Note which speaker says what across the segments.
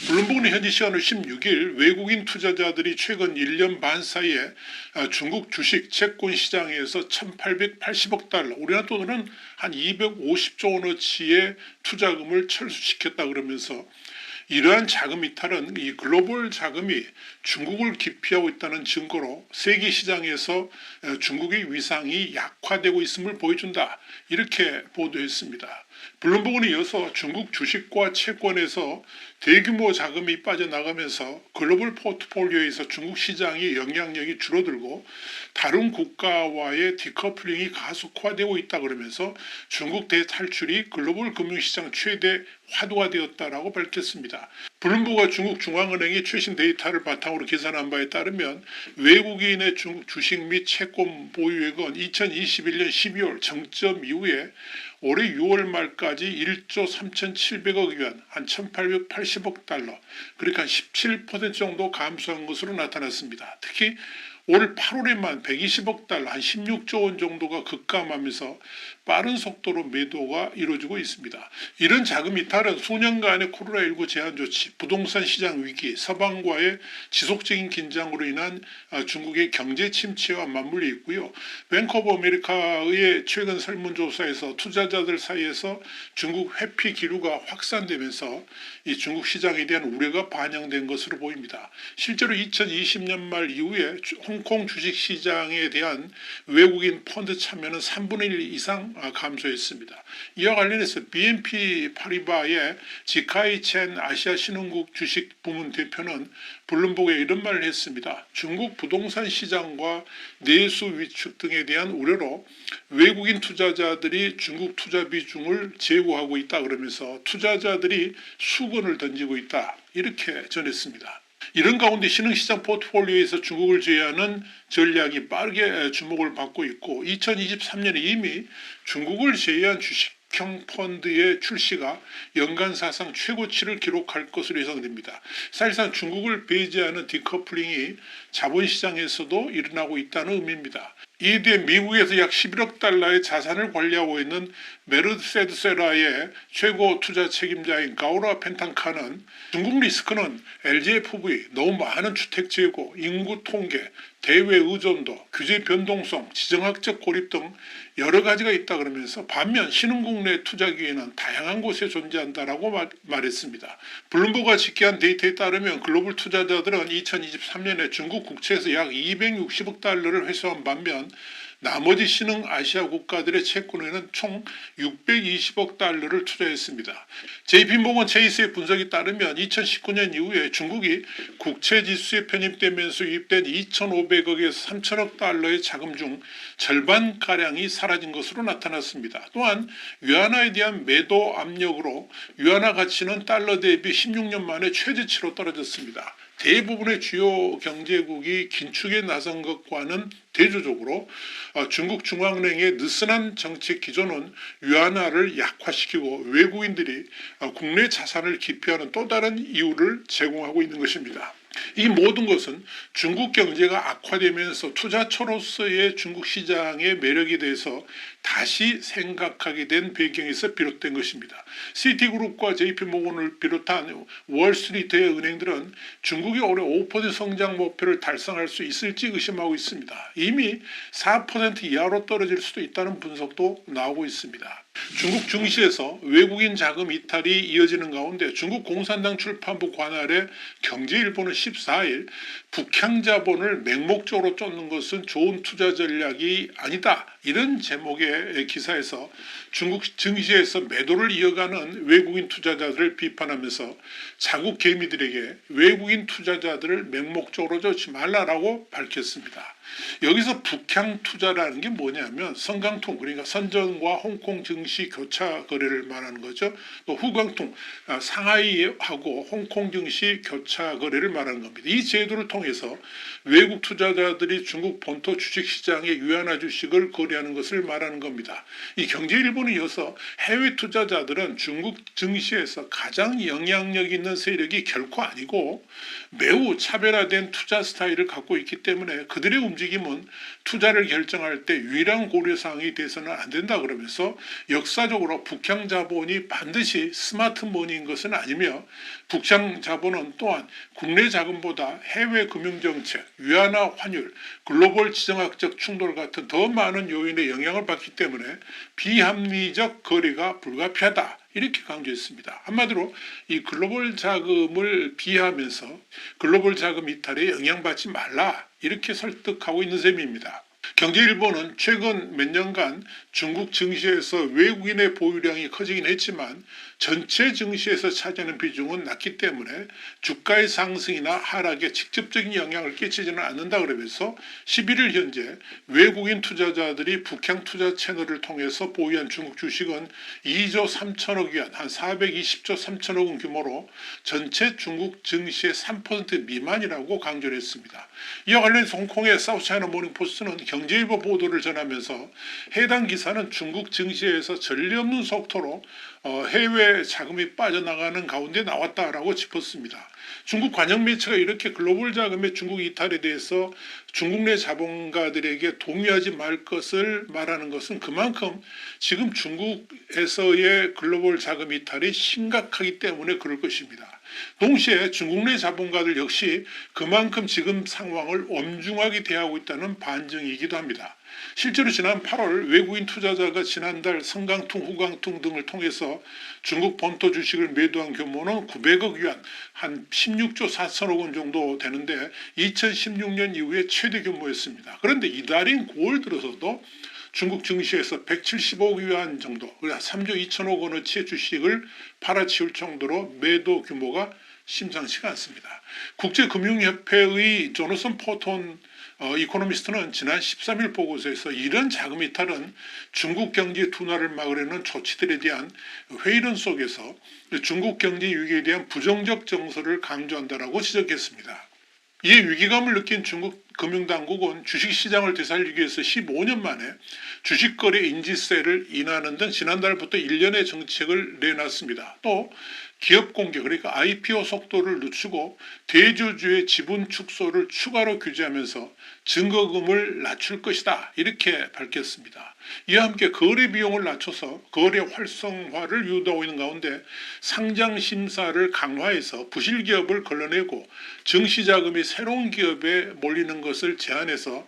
Speaker 1: 블룸버그는 현지 시간으로 16일 외국인 투자자들이 최근 1년 반 사이에 중국 주식 채권 시장에서 1880억 달러, 우리나라 돈으로는 한 250조 원어치의 투자금을 철수시켰다 그러면서 이러한 자금 이탈은 이 글로벌 자금이 중국을 기피하고 있다는 증거로 세계 시장에서 중국의 위상이 약화되고 있음을 보여준다. 이렇게 보도했습니다. 블룸버그는 이어서 중국 주식과 채권에서 대규모 자금이 빠져나가면서 글로벌 포트폴리오에서 중국 시장의 영향력이 줄어들고 다른 국가와의 디커플링이 가속화되고 있다 그러면서 중국 대탈출이 글로벌 금융시장 최대 화두가 되었다라고 밝혔습니다. 블룸버그가 중국 중앙은행의 최신 데이터를 바탕으로 계산한 바에 따르면 외국인의 중국 주식 및 채권 보유액은 2021년 12월 정점 이후에 올해 6월 말까지 1조 3,700억 위안, 한 1,880억 달러, 그러니까 한 17% 정도 감소한 것으로 나타났습니다. 특히 올 8월에만 120억 달러, 한 16조 원 정도가 급감하면서 빠른 속도로 매도가 이루어지고 있습니다. 이런 자금 이탈은 수년간의 코로나19 제한 조치, 부동산 시장 위기, 서방과의 지속적인 긴장으로 인한 중국의 경제 침체와 맞물려 있고요. 뱅크 오브 아메리카의 최근 설문조사에서 투자자들 사이에서 중국 회피 기류가 확산되면서 이 중국 시장에 대한 우려가 반영된 것으로 보입니다. 실제로 2020년 말 이후에 홍콩 주식시장에 대한 외국인 펀드 참여는 3분의 1 이상 감소했습니다. 이와 관련해서 BNP 파리바의 지카이 첸 아시아 신흥국 주식 부문 대표는 블룸버그에 이런 말을 했습니다. 중국 부동산 시장과 내수 위축 등에 대한 우려로 외국인 투자자들이 중국 투자 비중을 제고하고 있다 그러면서 투자자들이 수건을 던지고 있다 이렇게 전했습니다. 이런 가운데 신흥시장 포트폴리오에서 중국을 제외하는 전략이 빠르게 주목을 받고 있고 2023년에 이미 중국을 제외한 주식형 펀드의 출시가 연간 사상 최고치를 기록할 것으로 예상됩니다. 사실상 중국을 배제하는 디커플링이 자본시장에서도 일어나고 있다는 의미입니다. 이에 대해 미국에서 약 11억 달러의 자산을 관리하고 있는 메르세데스라의 최고 투자 책임자인 가우라 펜탄카는 중국 리스크는 LGFV, 너무 많은 주택 재고, 인구 통계, 대외 의존도, 규제 변동성, 지정학적 고립 등 여러 가지가 있다 그러면서 반면 신흥국 내 투자 기회는 다양한 곳에 존재한다라고 말했습니다. 블룸버그가 집계한 데이터에 따르면 글로벌 투자자들은 2023년에 중국 국채에서 약 260억 달러를 회수한 반면 나머지 신흥 아시아 국가들의 채권에는 총 620억 달러를 투자했습니다. JP모건 체이스의 분석에 따르면 2019년 이후에 중국이 국채 지수에 편입되면서 유입된 2,500억에서 3,000억 달러의 자금 중 절반가량이 사라진 것으로 나타났습니다. 또한 위안화에 대한 매도 압력으로 위안화 가치는 달러 대비 16년 만에 최저치로 떨어졌습니다. 대부분의 주요 경제국이 긴축에 나선 것과는 대조적으로 중국 중앙은행의 느슨한 정책 기조는 위안화를 약화시키고 외국인들이 국내 자산을 기피하는 또 다른 이유를 제공하고 있는 것입니다. 이 모든 것은 중국 경제가 악화되면서 투자처로서의 중국 시장의 매력에 대해서 다시 생각하게 된 배경에서 비롯된 것입니다. 시티그룹과 JP모건을 비롯한 월스트리트의 은행들은 중국이 올해 5% 성장 목표를 달성할 수 있을지 의심하고 있습니다. 이미 4% 이하로 떨어질 수도 있다는 분석도 나오고 있습니다. 중국 증시에서 외국인 자금 이탈이 이어지는 가운데 중국 공산당 출판부 관할의 경제일보는 14일 북향 자본을 맹목적으로 쫓는 것은 좋은 투자 전략이 아니다. 이런 제목의 기사에서 중국 증시에서 매도를 이어가는 외국인 투자자들을 비판하면서 자국 개미들에게 외국인 투자자들을 맹목적으로 쫓지 말라라고 밝혔습니다. 여기서 북향 투자라는 게 뭐냐면 성강통, 그러니까 선전과 홍콩 증시 교차 거래를 말하는 거죠. 또 후광통, 상하이하고 홍콩 증시 교차 거래를 말하는 겁니다. 이 제도를 통해서 외국 투자자들이 중국 본토 주식시장의 위안화 주식을 거래하는 것을 말하는 겁니다. 이 경제일보는 이어서 해외 투자자들은 중국 증시에서 가장 영향력 있는 세력이 결코 아니고 매우 차별화된 투자 스타일을 갖고 있기 때문에 그들의 움직임은 투자를 결정할 때 유일한 고려사항이 돼서는 안 된다 그러면서 역사적으로 북향 자본이 반드시 스마트 머니인 것은 아니며 북향 자본은 또한 국내 자금보다 해외 금융정책, 위안화 환율, 글로벌 지정학적 충돌 같은 더 많은 요인의 영향을 받기 때문에 비합리적 거래가 불가피하다. 이렇게 강조했습니다. 한마디로 이 글로벌 자금을 비하하면서 글로벌 자금 이탈에 영향받지 말라 이렇게 설득하고 있는 셈입니다. 경제일보는 최근 몇 년간 중국 증시에서 외국인의 보유량이 커지긴 했지만 전체 증시에서 차지하는 비중은 낮기 때문에 주가의 상승이나 하락에 직접적인 영향을 끼치지는 않는다 그러면서 11일 현재 외국인 투자자들이 북향 투자 채널을 통해서 보유한 중국 주식은 2조 3천억 위안, 한 420조 3천억 원 규모로 전체 중국 증시의 3% 미만이라고 강조를 했습니다. 이와 관련해서 홍콩의 사우스차이나 모닝포스트는 경제일보 보도를 전하면서 해당 기사는 중국 증시에서 전례 없는 속도로 해외 자금이 빠져나가는 가운데 나왔다라고 짚었습니다. 중국 관영 매체가 이렇게 글로벌 자금의 중국 이탈에 대해서 중국 내 자본가들에게 동의하지 말 것을 말하는 것은 그만큼 지금 중국에서의 글로벌 자금 이탈이 심각하기 때문에 그럴 것입니다. 동시에 중국 내 자본가들 역시 그만큼 지금 상황을 엄중하게 대하고 있다는 반증이기도 합니다. 실제로 지난 8월 외국인 투자자가 지난달 성강통, 후강통 등을 통해서 중국 본토 주식을 매도한 규모는 900억 위안, 한 16조 4천억 원 정도 되는데 2016년 이후에 최대 규모였습니다. 그런데 이달인 9월 들어서도 중국 증시에서 175억 위안 정도, 3조 2천억 원어치의 주식을 팔아치울 정도로 매도 규모가 심상치가 않습니다. 국제금융협회의 조너선 포톤 이코노미스트는 지난 13일 보고서에서 이런 자금 이탈은 중국 경제 둔화를 막으려는 조치들에 대한 회의론 속에서 중국 경제 위기에 대한 부정적 정서를 강조한다라고 지적했습니다. 이에 위기감을 느낀 중국 금융당국은 주식시장을 되살리기 위해서 15년 만에 주식거래 인지세를 인하하는 등 지난달부터 1년의 정책을 내놨습니다. 또 기업 공개, 그러니까 IPO 속도를 늦추고 대주주의 지분 축소를 추가로 규제하면서 증거금을 낮출 것이다 이렇게 밝혔습니다. 이와 함께 거래 비용을 낮춰서 거래 활성화를 유도하고 있는 가운데 상장 심사를 강화해서 부실 기업을 걸러내고 증시자금이 새로운 기업에 몰리는 것을 제한해서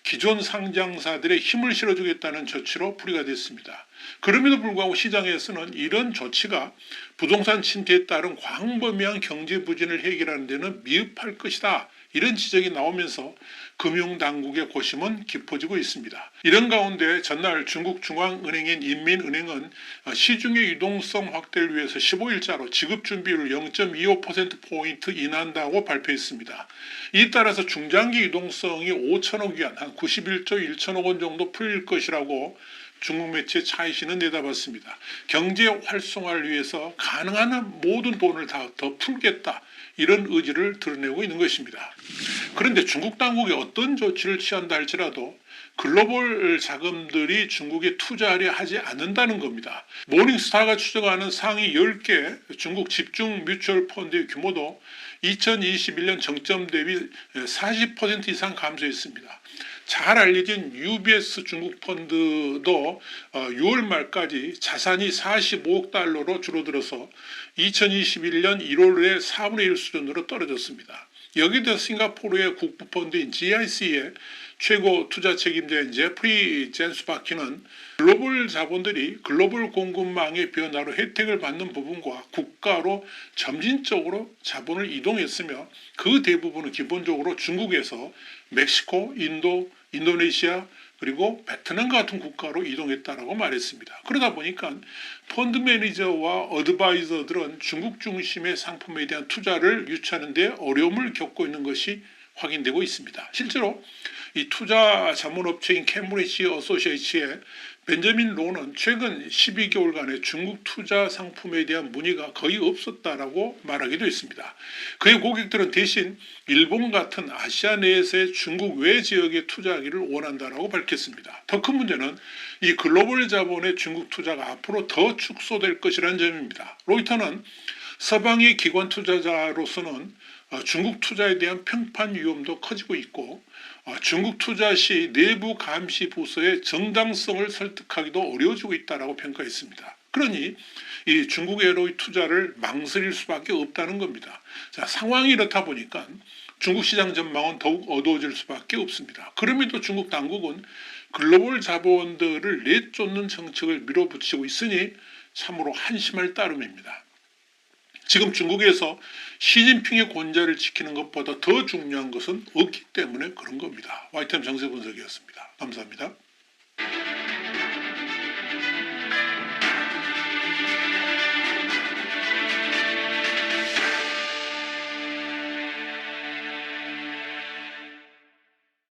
Speaker 1: 기존 상장사들의 힘을 실어주겠다는 조치로 풀이가 됐습니다. 그럼에도 불구하고 시장에서는 이런 조치가 부동산 침체에 따른 광범위한 경제 부진을 해결하는 데는 미흡할 것이다. 이런 지적이 나오면서 금융당국의 고심은 깊어지고 있습니다. 이런 가운데 전날 중국 중앙은행인 인민은행은 시중의 유동성 확대를 위해서 15일자로 지급준비율을 0.25%포인트 인하한다고 발표했습니다. 이에 따라서 중장기 유동성이 5천억 위안, 한 91조 1천억 원 정도 풀릴 것이라고 중국 매체 차이신은 내다봤습니다. 경제 활성화를 위해서 가능한 한 모든 돈을 다 더 풀겠다. 이런 의지를 드러내고 있는 것입니다. 그런데 중국 당국이 어떤 조치를 취한다 할지라도 글로벌 자금들이 중국에 투자하려 하지 않는다는 겁니다. 모닝스타가 추정하는 상위 10개 중국 집중 뮤추얼 펀드의 규모도 2021년 정점 대비 40% 이상 감소했습니다. 잘 알려진 UBS 중국 펀드도 6월 말까지 자산이 45억 달러로 줄어들어서 2021년 1월에 4분의 1 수준으로 떨어졌습니다. 여기에 대해서 싱가포르의 국부펀드인 GIC의 최고 투자 책임자인 제프리 젠스바키는 글로벌 자본들이 글로벌 공급망의 변화로 혜택을 받는 부분과 국가로 점진적으로 자본을 이동했으며 그 대부분은 기본적으로 중국에서 멕시코, 인도, 인도네시아 그리고 베트남 같은 국가로 이동했다라고 말했습니다. 그러다 보니까 펀드 매니저와 어드바이저들은 중국 중심의 상품에 대한 투자를 유치하는 데 어려움을 겪고 있는 것이 확인되고 있습니다. 실제로 이 투자 자문업체인 캠브리지 어소시에이츠의 벤저민 로는 최근 12개월간의 중국 투자 상품에 대한 문의가 거의 없었다라고 말하기도 했습니다. 그의 고객들은 대신 일본 같은 아시아 내에서의 중국 외 지역에 투자하기를 원한다라고 밝혔습니다. 더 큰 문제는 이 글로벌 자본의 중국 투자가 앞으로 더 축소될 것이라는 점입니다. 로이터는 서방의 기관 투자자로서는 중국 투자에 대한 평판 위험도 커지고 있고 중국 투자 시 내부 감시 부서의 정당성을 설득하기도 어려워지고 있다고 평가했습니다. 그러니 이 중국에로의 투자를 망설일 수밖에 없다는 겁니다. 자, 상황이 이렇다 보니까 중국 시장 전망은 더욱 어두워질 수밖에 없습니다. 그럼에도 중국 당국은 글로벌 자본들을 내쫓는 정책을 밀어붙이고 있으니 참으로 한심할 따름입니다. 지금 중국에서 시진핑의 권좌를 지키는 것보다 더 중요한 것은 없기 때문에 그런 겁니다. YTN 정세 분석이었습니다. 감사합니다.